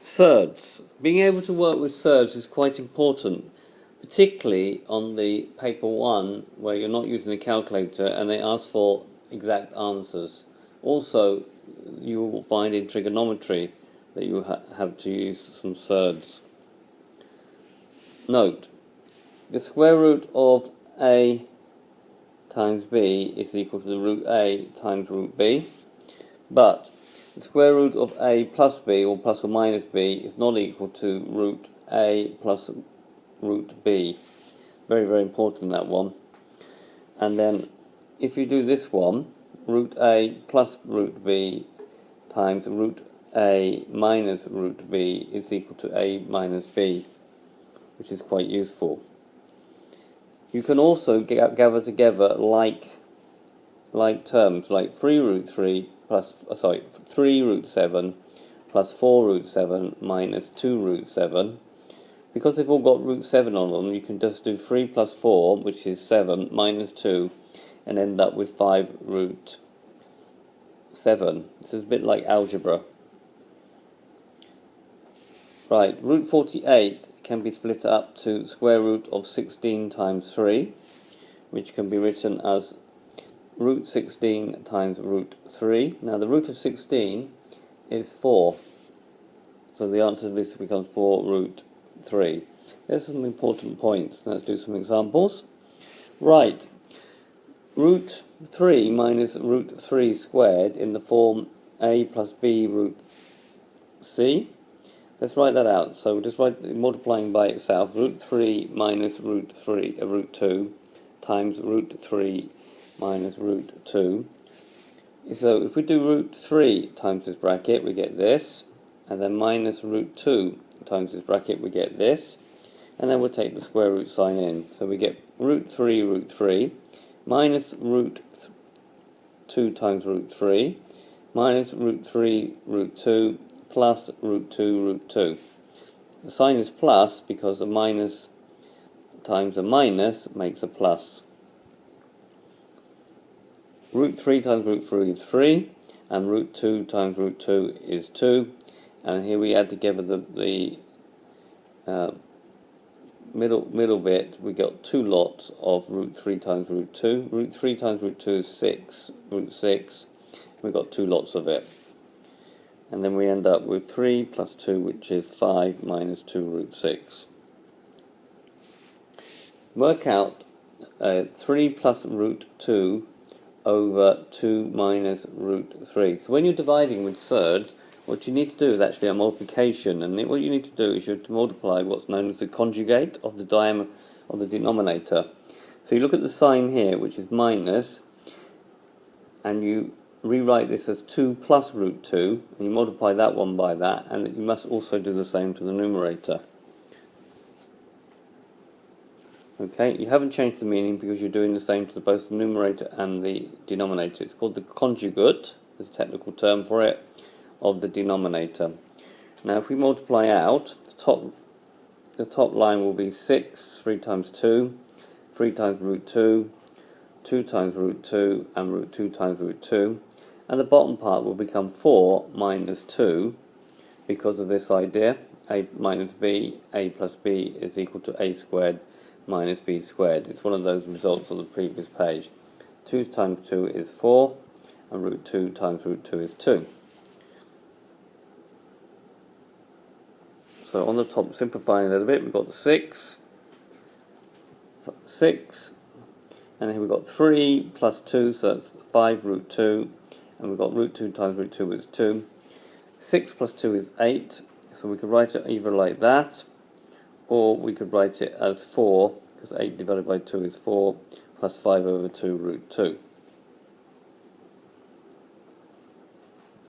Surds. Being able to work with surds is quite important, particularly on the paper 1 where you're not using a calculator and they ask for exact answers. Also, you will find in trigonometry that you have to use some surds. Note, the square root of a times b is equal to the root a times root b, but the square root of a plus b, or plus or minus b, is not equal to root a plus root b. Very, very important, that one. And then if you do this one, root a plus root b times root a minus root b is equal to a minus b, which is quite useful. You can also gather together like terms, like 3 root 3 plus 3 root 7 plus 4 root 7 minus 2 root 7. Because they've all got root 7 on them, you can just do 3 plus 4, which is 7, minus 2, and end up with 5 root 7. This is a bit like algebra. Right, root 48 can be split up to square root of 16 times 3, which can be written as root 16 times root 3. Now the root of 16 is 4, so the answer to this becomes 4 root 3. There's some important points. Let's do some examples. Right, root 3 minus root 3 squared in the form a plus b root c. Let's write that out. So we'll just write multiplying by itself, root 3 minus root 2 times root 3 minus root 2. So if we do root 3 times this bracket, we get this, and then minus root 2 times this bracket, we get this, and then we'll take the square root sign in. So we get root 3 minus root 2 times root 3 minus root 3 root 2 plus root 2 root 2. The sign is plus because a minus times a minus makes a plus. Root 3 times root 3 is 3, and root 2 times root 2 is 2, and here we add together the middle bit. We got 2 lots of root 3 times root 2. Root 3 times root 2 is 6, root 6. We've got 2 lots of it. And then we end up with 3 plus 2, which is 5 minus 2 root 6. Work out 3 plus root 2 over 2 minus root 3. So when you're dividing with surds, what you need to do is actually a multiplication, and what you need to do is you have to multiply what's known as the conjugate of the diameter of the denominator. So you look at the sign here, which is minus, and you rewrite this as 2 plus root 2, and you multiply that one by that, and you must also do the same to the numerator. Okay, you haven't changed the meaning because you're doing the same to both the numerator and the denominator. It's called the conjugate, there's a technical term for it, of the denominator. Now if we multiply out, the top line will be 6, 3 times 2, 3 times root 2, 2 times root 2, and root 2 times root 2. And the bottom part will become 4 minus 2 because of this idea, a minus b, a plus b is equal to a squared minus b squared. It's one of those results on the previous page. 2 times 2 is 4, and root 2 times root 2 is 2. So on the top, simplifying a little bit, we've got 6, so 6, and here we've got 3 plus 2, so that's 5 root 2, and we've got root 2 times root 2 is 2. 6 plus 2 is 8, so we could write it either like that, or we could write it as 4, because 8 divided by 2 is 4, plus 5 over 2 root 2.